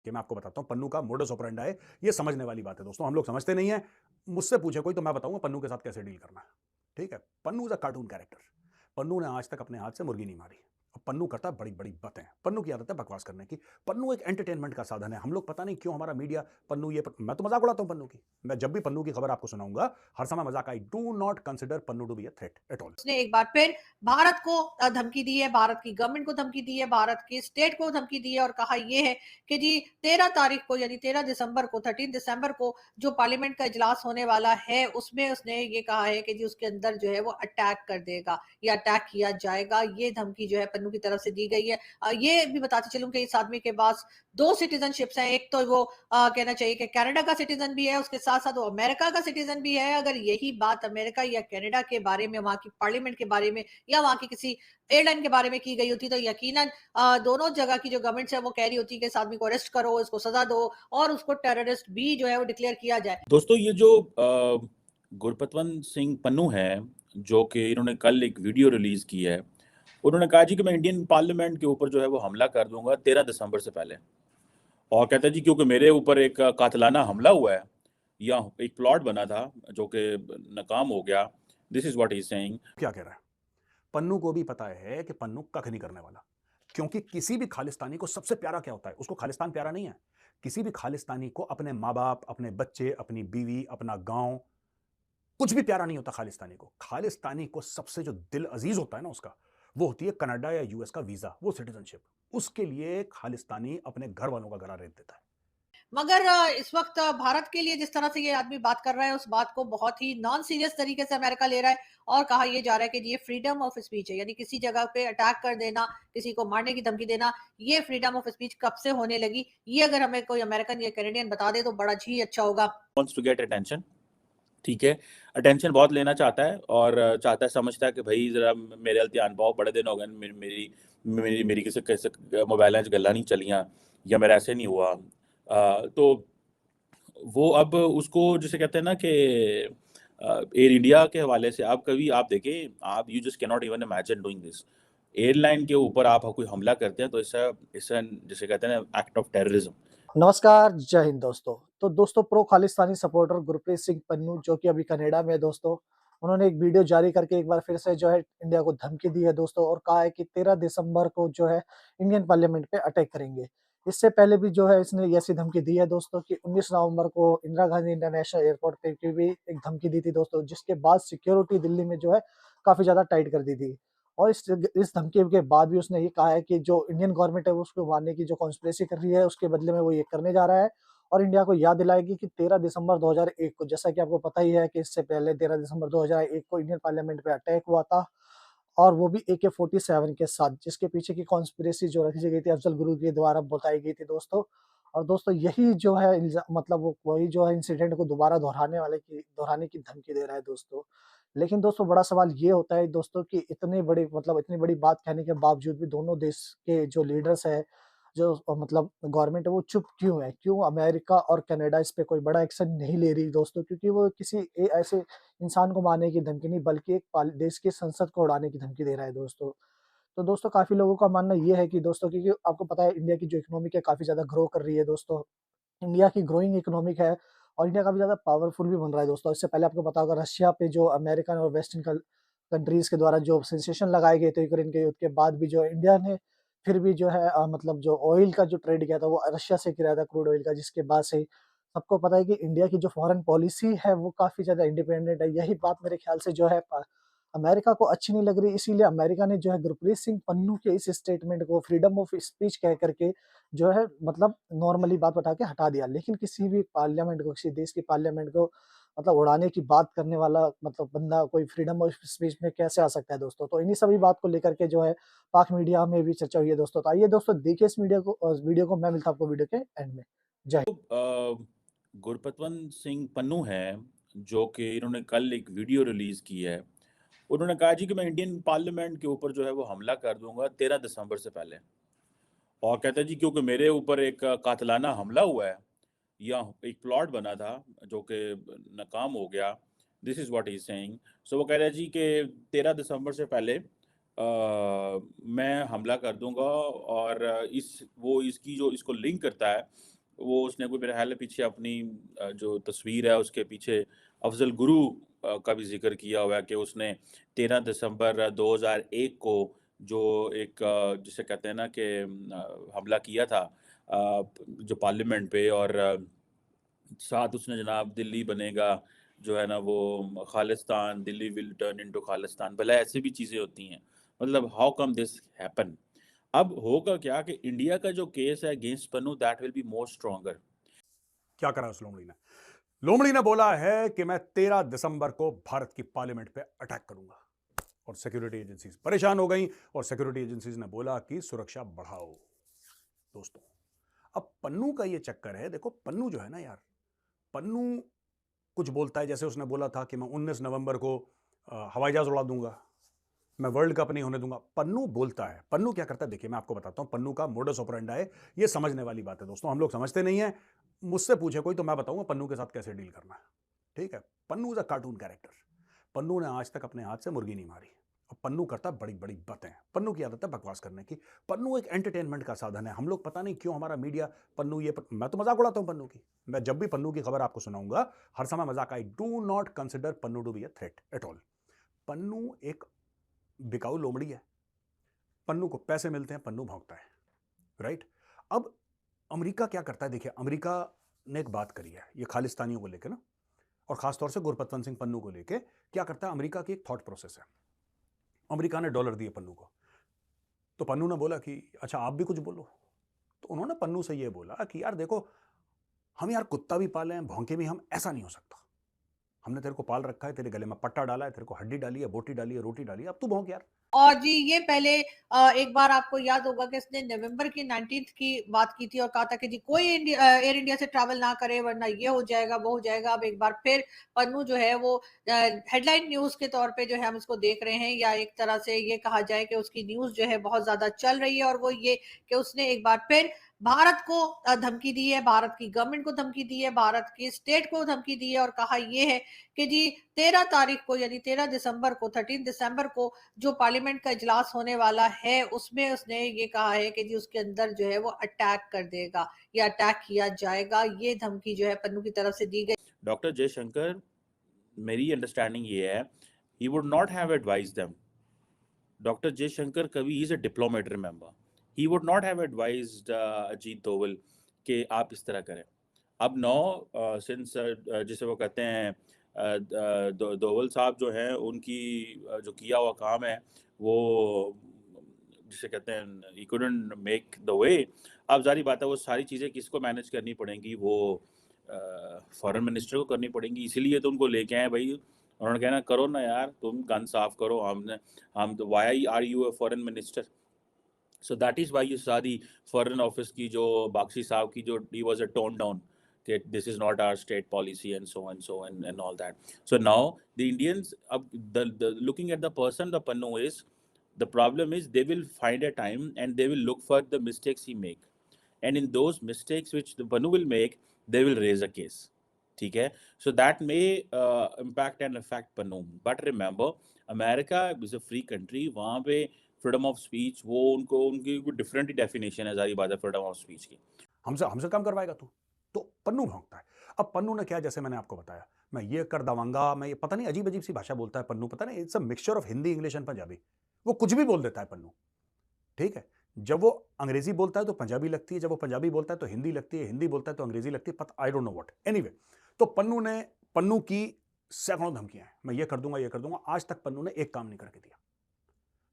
कि मैं आपको बताता हूँ पन्नू का मोडस ऑपरेंडी है। ये समझने वाली बात है दोस्तों, हम लोग समझते नहीं है। मुझसे पूछे कोई तो मैं बताऊंगा पन्नू के साथ कैसे डील करना है। ठीक है, Pannu is a cartoon character. Pannu ने आज तक अपने हाथ से मुर्गी नहीं मारी। और पन्नू करता है बड़ी बड़ी बातें। पन्नू की आदत है बकवास करने की। पन्नू एक एंटरटेनमेंट का साधन है। हम लोग पता नहीं क्यों हमारा मीडिया पन्नू मैं तो मजाक उड़ाता हूं पन्नू की। मैं जब भी पन्नू की खबर आपको सुनाऊंगा हर समय मजाक। I do not consider Pannu to be a threat at all. उसने एक बार फिर भारत को धमकी दी है, भारत की गवर्नमेंट को धमकी दी है, भारत के स्टेट को धमकी दी है और कहा यह है कि जी 13 तारीख को यानी 13 दिसंबर को 13 दिसंबर को जो पार्लियामेंट का इजलास होने वाला है उसमें उसने ये कहा है कि जी उसके अंदर जो है वो अटैक कर देगा या अटैक किया जाएगा। ये धमकी जो है पन्नू की तरफ से दी गई है। ये भी बताते चलूं कि इस आदमी के पास दो सिटीजनशिप्स हैं। एक तो वो कहना चाहिए कि कनाडा का सिटीजन भी है, उसके साथ साथ वो अमेरिका का सिटीजन भी है। अगर यही बात अमेरिका या कनाडा के बारे में, वहां की पार्लियामेंट के बारे में या वहां की किसी एयरलाइन के बारे में की गई होती तो यकीनन दोनों जगह की जो गवर्नमेंट है वो कह रही होती कि इस आदमी को अरेस्ट करो, इसको सजा दो और उसको टेररिस्ट भी जो है वो डिक्लेयर किया जाए। दोस्तों ये जो गुरपतवंत सिंह पन्नू है, जो कि इन्होंने कल एक वीडियो रिलीज की है, उन्होंने कहा जी कि मैं इंडियन पार्लियामेंट के ऊपर जो है वो हमला कर दूंगा 13 दिसंबर से पहले। और कहता है जी क्योंकि मेरे ऊपर एक कातलाना हमला हुआ है या एक प्लॉट बना था जो कि नाकाम हो गया। This is what he is saying. क्या कह रहा है? पन्नू को भी पता है कि पन्नू कख नहीं करने वाला। क्योंकि किसी भी खालिस्तानी को सबसे प्यारा क्या होता है? उसको खालिस्तान प्यारा नहीं है। किसी भी खालिस्तानी को अपने माँ बाप, अपने बच्चे, अपनी बीवी, अपना गांव, कुछ भी प्यारा नहीं होता खालिस्तानी को। खालिस्तानी को सबसे जो दिल अजीज होता है ना उसका, वो होती है कनाडा या यूएस का वीजा, वो सिटीजनशिप। उसके लिए खालिस्तानी अपने घर वालों का गला रेत देता है। मगर इस वक्त भारत के लिए जिस तरह से ये आदमी बात कर रहा है उस बात को बहुत ही नॉन सीरियस तरीके से अमेरिका ले रहा है और कहा यह जा रहा है कि ये फ्रीडम ऑफ स्पीच है, यानी किसी जगह पे अटैक कर देना, किसी को मारने की धमकी देना, ये फ्रीडम ऑफ स्पीच कब से होने लगी? ये अगर हमें कोई अमेरिकन या कैनेडियन बता दे तो बड़ा ही अच्छा होगा। Wants to get attention. ठीक है, अटेंशन बहुत लेना चाहता है और चाहता है, समझता है कि भाई ज़रा मेरे ध्यान पाओ, बड़े दिन हो गए मेरी मेरी मेरी मेरी किसी किसी मोबाइल गल्ला नहीं चलियां या मेरा ऐसे नहीं हुआ। तो वो अब उसको जिसे कहते हैं ना कि एयर इंडिया के हवाले से आप कभी आप देखें, आप you just can not even imagine doing this. Airline के ऊपर आप कोई हमला करते हैं तो इससे इससे जिसे कहते हैं ना एक्ट ऑफ टेररिज्म। नमस्कार, जय हिंद दोस्तों। तो दोस्तों प्रो खालिस्तानी सपोर्टर गुरप्रीत सिंह पन्नू जो कि अभी कनाडा में है दोस्तों, उन्होंने एक वीडियो जारी करके एक बार फिर से जो है इंडिया को धमकी दी है दोस्तों और कहा है कि 13 दिसंबर को जो है इंडियन पार्लियामेंट पे अटैक करेंगे। इससे पहले भी जो है इसने ऐसी धमकी दी है दोस्तों कि 19 नवंबर को इंदिरा गांधी इंटरनेशनल एयरपोर्ट पे की भी एक धमकी दी थी दोस्तों, जिसके बाद सिक्योरिटी दिल्ली में जो है काफ़ी ज़्यादा टाइट कर दी थी। और इस धमकी के बाद भी उसने ये कहा है कि जो इंडियन गवर्नमेंट है वो उसको मारने की जो कॉन्स्पिरेसी कर रही है उसके बदले में वो ये करने जा रहा है और इंडिया को याद दिलाएगी कि 13 दिसंबर 2001 को, जैसा कि आपको पता ही है कि इससे पहले 13 दिसंबर 2001 को इंडियन पार्लियामेंट पे अटैक हुआ था और वो भी AK-47 के साथ, जिसके पीछे की कॉन्स्पिरेसी जो रखी गई थी अफजल गुरु के द्वारा बताई गई थी दोस्तों। और दोस्तों यही जो है मतलब वो वही जो है इंसिडेंट को दोबारा दोहराने की धमकी दे रहा है दोस्तों। लेकिन दोस्तों बड़ा सवाल ये होता है दोस्तों कि इतनी बड़ी बात कहने के बावजूद भी दोनों देश के जो लीडर्स हैं, जो मतलब गवर्नमेंट है वो चुप क्यों है? क्यों अमेरिका और कनाडा इस पे कोई बड़ा एक्शन नहीं ले रही दोस्तों? क्योंकि वो किसी ऐसे इंसान को मारने की धमकी नहीं बल्कि एक देश की संसद को उड़ाने की धमकी दे रहा है दोस्तों। तो दोस्तों काफ़ी लोगों का मानना ये है कि दोस्तों क्योंकि आपको पता है इंडिया की जो इकोनॉमिक है काफ़ी ज़्यादा ग्रो कर रही है दोस्तों। इंडिया की ग्रोइंग इकोनॉमिक है और इंडिया काफ़ी ज़्यादा पावरफुल भी बन रहा है दोस्तों। इससे पहले आपको पता होगा रशिया पे जो अमेरिकन और वेस्टर्न कंट्रीज़ के द्वारा जो सेंसेशन लगाए गए थे यूक्रेन के युद्ध के बाद भी जो है इंडिया ने फिर भी जो है मतलब जो ऑयल का जो ट्रेड किया था वो रशिया से किया था, क्रूड ऑयल का, जिसके बाद से सबको पता है कि इंडिया की जो फॉरेन पॉलिसी है वो काफ़ी ज़्यादा इंडिपेंडेंट है। यही बात मेरे ख्याल से जो है अमेरिका को अच्छी नहीं लग रही, इसीलिए अमेरिका ने जो है गुरप्रीत सिंह पन्नू के इस स्टेटमेंट को फ्रीडम ऑफ स्पीच कह करके जो है मतलब नॉर्मली बात बता के हटा दिया। लेकिन किसी भी पार्लियामेंट को, किसी देश की पार्लियामेंट को मतलब उड़ाने की बात करने वाला मतलब बंदा कोई फ्रीडम ऑफ स्पीच में कैसे आ सकता है दोस्तों? तो इन्हीं सभी बात को लेकर के जो है पाक मीडिया में भी चर्चा हुई है दोस्तों। तो आइए दोस्तों देखिए इस वीडियो को मैं मिलता हूँ आपको वीडियो के एंड में। जय हिंद। गुरपतवंत सिंह पन्नू है, जो कि इन्होंने कल एक वीडियो रिलीज की है, उन्होंने कहा जी कि मैं इंडियन पार्लियामेंट के ऊपर जो है वो हमला कर दूंगा 13 दिसंबर से पहले। और कहता है जी क्योंकि मेरे ऊपर एक कातलाना हमला हुआ है या एक प्लॉट बना था जो कि नाकाम हो गया। This is what he is saying. So वो कह रहा है जी कि 13 दिसंबर से पहले मैं हमला कर दूंगा और इस वो इसकी जो इसको लिंक करता है वो उसने कोई मेरे ख्याल है पीछे अपनी जो तस्वीर है उसके पीछे अफजल गुरु का भी जिक्र किया हुआ है कि उसने 13 दिसंबर 2001 को जो एक जिसे कहते हैं ना कि हमला किया था जो पार्लियामेंट पे, और साथ उसने जनाब दिल्ली बनेगा जो है ना वो Khalistan, Delhi will turn into Khalistan, भला ऐसी भी चीज़ें होती हैं। मतलब हाउ कम दिस हैपन? अब होगा क्या कि इंडिया का जो केस है against Pannu that will be more stronger. क्या करा उस लोमड़ी ने? लोमड़ी ने बोला है कि मैं 13 दिसंबर को भारत की पार्लियामेंट पे अटैक करूंगा, और सिक्योरिटी एजेंसीज परेशान हो गई और सिक्योरिटी एजेंसीज ने बोला कि सुरक्षा बढ़ाओ। दोस्तों, अब पन्नू का ये चक्कर है, देखो पन्नू जो है ना यार, पन्नू कुछ बोलता है, जैसे उसने बोला था कि मैं 19 नवंबर को हवाई जहाज उड़ा दूंगा, मैं वर्ल्ड कप नहीं होने दूंगा। पन्नू बोलता है, पन्नू क्या करता है देखिए मैं आपको बताता हूं पन्नू का मोडस ऑपरेंडी है। ये समझने वाली बात है दोस्तों, हम लोग समझते नहीं है। मुझसे पूछे कोई तो मैं बताऊंगा पन्नू के साथ कैसे डील करना है। ठीक है, Pannu is a cartoon character. Pannu ने आज तक अपने हाथ से मुर्गी नहीं मारी, और पन्नू करता बड़ी बड़ी बातें। पन्नू की आदत है बकवास करने की। पन्नू एक एंटरटेनमेंट का साधन है। हम लोग पता नहीं क्यों हमारा मीडिया पन्नू मैं तो मजाक उड़ाता हूं पन्नू की। मैं जब भी पन्नू की खबर आपको सुनाऊंगा हर समय मजाक। I do not consider Pannu to be a threat at all. Pannu एक बिकाऊ लोमड़ी है। पन्नू को पैसे मिलते हैं, पन्नू भौंकता है, राइट। अब अमेरिका क्या करता है देखिए, अमेरिका ने एक बात करी है ये खालिस्तानियों को लेकर ना, और खासतौर से गुरपतवंत सिंह पन्नू को लेकर क्या करता है, अमेरिका की एक थॉट प्रोसेस है। अमेरिका ने डॉलर दिए पन्नू को, तो पन्नू ने बोला कि अच्छा आप भी कुछ बोलो। तो उन्होंने पन्नू से ये बोला कि यार देखो, हम यार कुत्ता भी पाले हैं, भौंके भी हम, ऐसा नहीं हो सकता। हमने तेरे को पाल रखा है, तेरे गले में पट्टा डाला है, तेरे को हड्डी डाली है, बोटी डाली है, रोटी डाली है, अब तू भौंक यार। और जी ये पहले एक बार आपको याद होगा कि इसने नवंबर की 19th की बात की थी और कहा था कि जी कोई एयर इंडिया से ट्रैवल ना करे वरना ये हो जाएगा वो हो जाएगा। अब एक बार फिर पन्नू जो है वो हेडलाइन न्यूज के तौर पे जो है हम इसको देख रहे हैं, या एक तरह से ये कहा जाए कि उसकी न्यूज जो है बहुत ज्यादा चल रही है, और वो ये कि उसने एक बार फिर भारत को धमकी दी है, भारत की गवर्नमेंट को धमकी दी है, भारत की स्टेट को धमकी दी है, और कहा ये है कि जी 13 तारीख को यानी 13 दिसंबर को 13 दिसंबर को जो पार्लियामेंट का इजलास होने वाला है उसमें उसने ये कहा है कि जी उसके अंदर जो है वो अटैक कर देगा या अटैक किया जाएगा। ये धमकी जो है पन्नू की तरफ से दी गई। डॉक्टर जयशंकर, मेरी अंडरस्टैंडिंग ये है, he would not have advise them. Doctor Jaishankar कभी is a diplomat, remember, he would not have advised Ajit Doval कि आप इस तरह करें। अब नो सिंस जिसे वो कहते हैं दोवल साहब जो हैं उनकी जो किया हुआ काम है वो जिसे कहते हैं he couldn't make the way. अब जारी बात है वो सारी चीज़ें किसको मैनेज करनी पड़ेंगी, वो फॉरेन मिनिस्टर को करनी पड़ेंगी। इसीलिए तो उनको लेके आए भाई, उन्होंने कहना करो ना यार, तुम गन साफ करो, हम तो why are you a foreign minister. So that is why you सारी फॉरेन ऑफिस की जो बागशी साहब की जो he was a tone down that this is not our state policy and so and all that. So now the Indians, the looking at the person, the Pannu is, the problem is they will find a time and they will look for the mistakes he make, and in those mistakes which the Pannu will make, they will raise a case. ठीक है, so that may impact and affect Pannu, but remember America is a free country, वहाँ पे freedom of speech वो उनकी different definition है, सारी बात है फ्रीडम ऑफ स्पीच की। हमसे हमसे काम करवाएगा तू, तो पन्नू भौंकता है। अब पन्नू ने क्या, जैसे मैंने आपको बताया, मैं ये कर दवांगा, मैं ये पता नहीं अजीब अजीब सी भाषा बोलता है पन्नू, पता नहीं it's a mixture of Hindi English and Punjabi. वो कुछ भी बोल देता है पन्नू, ठीक है। जब वो अंग्रेजी बोलता है तो पंजाबी लगती है, जब वो पंजाबी बोलता है तो हिंदी लगती है, हिंदी बोलता है तो अंग्रेजी लगती है, पता I don't know what. Anyway, तो पन्नू की सैकड़ों धमकियां हैं, मैं ये कर दूंगा ये कर दूंगा। आज तक पन्नू ने एक काम नहीं करके दिया।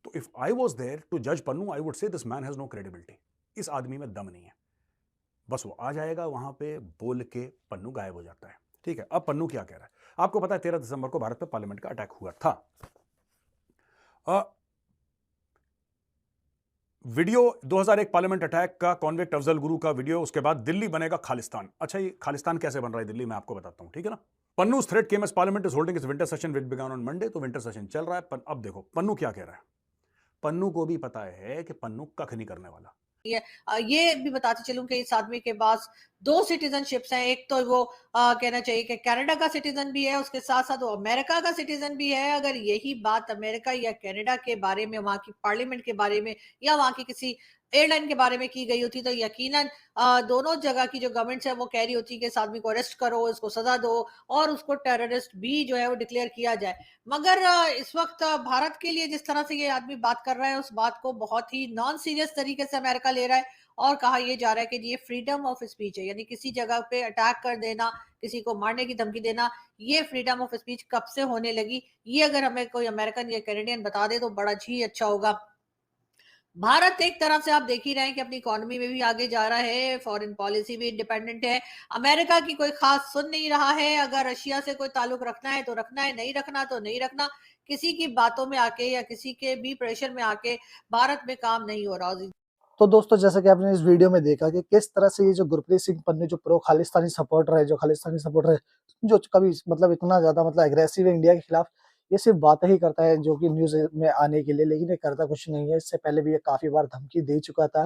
तो if I was there to जज Pannun, I would say this man has no credibility. इस आदमी में दम नहीं है। बस वो आ जाएगा वहां पे, बोल के पन्नू गायब हो जाता है, ठीक है। अब पन्नू क्या कह रहा है आपको पता है, 13 दिसंबर को भारत पे पार्लियामेंट का अटैक हुआ था। वीडियो 2001 पार्लियामेंट अटैक का, कॉन्विक्ट अफजल गुरु का वीडियो, उसके बाद दिल्ली बनेगा खालिस्तान। अच्छा, ये खालिस्तान कैसे बन रहा है दिल्ली, मैं आपको बताता हूं, ठीक है ना। Pannu threat came as parliament is holding its winter session which began on Monday. तो विंटर सेशन चल रहा है। अब देखो पन्नू क्या कह रहा है। पन्नू को भी पता है कि पन्नू कख नहीं करने वाला। ये भी बताते चलूं कि इस आदमी के पास 2 सिटीजनशिप्स हैं। एक तो वो कहना चाहिए कि कनाडा का सिटीजन भी है, उसके साथ-साथ वो अमेरिका का सिटीजन भी है। अगर यही बात अमेरिका या कनाडा के बारे में, वहाँ की पार्लियामेंट के बारे में या वहाँ की किसी एयरलाइन के बारे में की गई होती, तो यकीनन दोनों जगह की जो गवर्नमेंट्स है वो कह रही होती कि इस आदमी को अरेस्ट करो, इसको सज़ा दो और उसको टेररिस्ट भी जो है वो डिक्लेयर किया जाए। मगर इस वक़्त भारत के लिए जिस तरह से ये आदमी बात कर रहा है, उस बात को बहुत ही नॉन सीरियस तरीके से अमेरिका ले रहा है और कहा ये जा रहा है कि ये फ्रीडम ऑफ स्पीच है, यानी किसी जगह पे अटैक कर देना, किसी को मारने की धमकी देना, ये फ्रीडम ऑफ स्पीच कब से होने लगी? ये अगर हमें कोई अमेरिकन या कैनेडियन बता दे तो बड़ा ही अच्छा होगा। भारत एक तरफ से आप देख ही रहे हैं कि अपनी इकोनॉमी में भी आगे जा रहा है, फॉरेन पॉलिसी भी इंडिपेंडेंट है। अमेरिका की कोई खास सुन नहीं रहा है, अगर रशिया से कोई ताल्लुक रखना है तो रखना है, नहीं रखना तो नहीं रखना। किसी की बातों में आके या किसी के भी प्रेशर में आके भारत में काम नहीं हो रहा। तो दोस्तों जैसा कि आपने इस वीडियो में देखा कि किस तरह से ये जो गुरप्रीत सिंह पन्नू जो प्रो खालिस्तानी सपोर्टर है, जो खालिस्तानी सपोर्टर है, जो कभी मतलब इतना ज़्यादा मतलब एग्रेसिव है इंडिया के खिलाफ, ये सिर्फ बातें ही करता है जो कि न्यूज़ में आने के लिए, लेकिन ये करता कुछ नहीं है। इससे पहले भी ये काफ़ी बार धमकी दे चुका था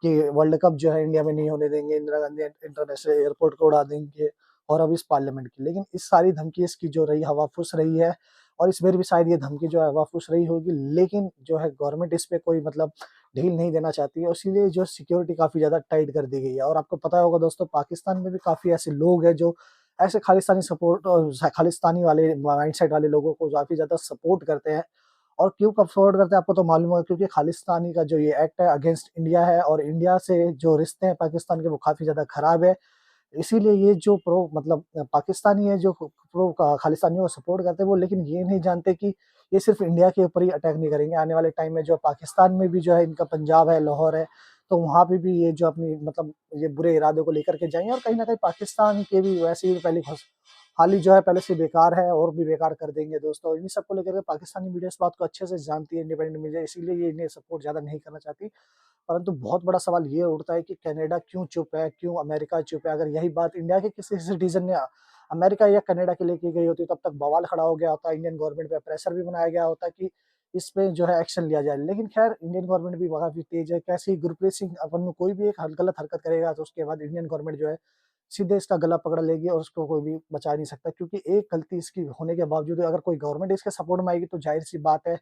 कि वर्ल्ड कप जो है इंडिया में नहीं होने देंगे, इंदिरा गांधी इंटरनेशनल एयरपोर्ट को उड़ा देंगे और अब इस पार्लियामेंट की। लेकिन इस सारी धमकी इसकी जो रही हवा फूस रही है और इस बार भी शायद ये धमकी जो है हवा फूस रही होगी, लेकिन जो है गवर्नमेंट इस पे कोई मतलब ढील नहीं देना चाहती है, इसीलिए जो सिक्योरिटी काफ़ी ज़्यादा टाइट कर दी गई है। और आपको पता होगा दोस्तों, पाकिस्तान में भी काफ़ी ऐसे लोग हैं जो ऐसे खालिस्तानी सपोर्ट खालिस्तानी वाले माइंडसेट वाले लोगों को काफ़ी ज़्यादा सपोर्ट करते हैं। और क्यों कब सपोर्ट करते हैं आपको तो मालूम होगा, क्योंकि खालिस्तानी का जो ये एक्ट है अगेंस्ट इंडिया है और इंडिया से जो रिश्ते हैं पाकिस्तान के वो काफ़ी ज़्यादा खराब है। इसीलिए ये जो प्रो मतलब पाकिस्तानी है जो प्रो खालिस्तानियों को सपोर्ट करते हैं वो, लेकिन ये नहीं जानते कि ये सिर्फ इंडिया के ऊपर ही अटैक नहीं करेंगे। आने वाले टाइम में जो पाकिस्तान में भी जो है इनका पंजाब है, लाहौर है, तो वहाँ पे भी ये जो अपनी मतलब ये बुरे इरादों को लेकर के जाएँगे और कहीं न कहीं पाकिस्तान के भी वैसे ही पहले हाल ही जो है पहले से बेकार है और भी बेकार कर देंगे दोस्तों। इन्हीं सब को लेकर के पाकिस्तानी मीडिया इस बात को अच्छे से जानती है, इंडिपेंडेंट मीडिया, इसीलिए ये इन्हें सपोर्ट ज़्यादा नहीं करना चाहती। परंतु बहुत बड़ा सवाल ये उठता है कि कनाडा क्यों चुप है, क्यों अमेरिका चुप है? अगर यही बात इंडिया के किसी सिटीज़न ने अमेरिका या कनाडा के लिए की गई होती, तब तक बवाल खड़ा हो गया होता, इंडियन गवर्नमेंट पे प्रेशर भी बनाया गया होता कि इस पे जो है एक्शन लिया जाए। लेकिन खैर इंडियन गवर्नमेंट भी काफ़ी तेज़ है, कैसे ही गुरप्रीत सिंह पन्नू कोई भी एक गलत हरकत करेगा तो उसके बाद इंडियन गवर्नमेंट जो है सीधे इसका गला पकड़ लेगी और उसको कोई भी बचा नहीं सकता, क्योंकि एक गलती इसकी होने के बावजूद अगर कोई गवर्नमेंट इसके सपोर्ट में आएगी तो ज़ाहिर-सी बात है,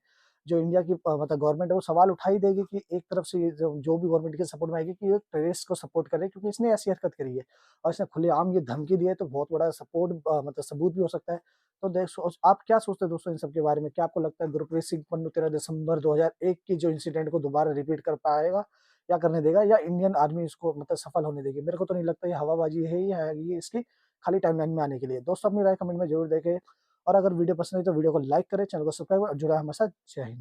जो इंडिया की मतलब गवर्नमेंट है वो सवाल उठा ही देगी कि एक तरफ से ये जो भी गवर्नमेंट के सपोर्ट में आएगी कि ये टेररिस्ट को सपोर्ट कर रही है क्योंकि इसने ऐसी हरकत करी है और इसने खुलेआम ये धमकी दी है, तो बहुत बड़ा सपोर्ट मतलब सबूत भी हो सकता है। तो आप क्या सोचते हैं दोस्तों इन सब के बारे में? क्या आपको लगता है गुरप्रीत सिंह पन्नू 13 दिसंबर 2001 की जो इंसिडेंट को दोबारा रिपीट कर पाएगा या करने देगा, या इंडियन आर्मी इसको मतलब सफल होने देगी? मेरे को तो नहीं लगता, ये हवाबाजी है ही है ये इसकी खाली टाइमलाइन में आने के लिए। दोस्तों अपनी राय कमेंट में ज़रूर दें और अगर वीडियो पसंद आई तो वीडियो को लाइक करें, चैनल को सब्सक्राइब और जुड़ा है हमारे साथ। जय हिंद।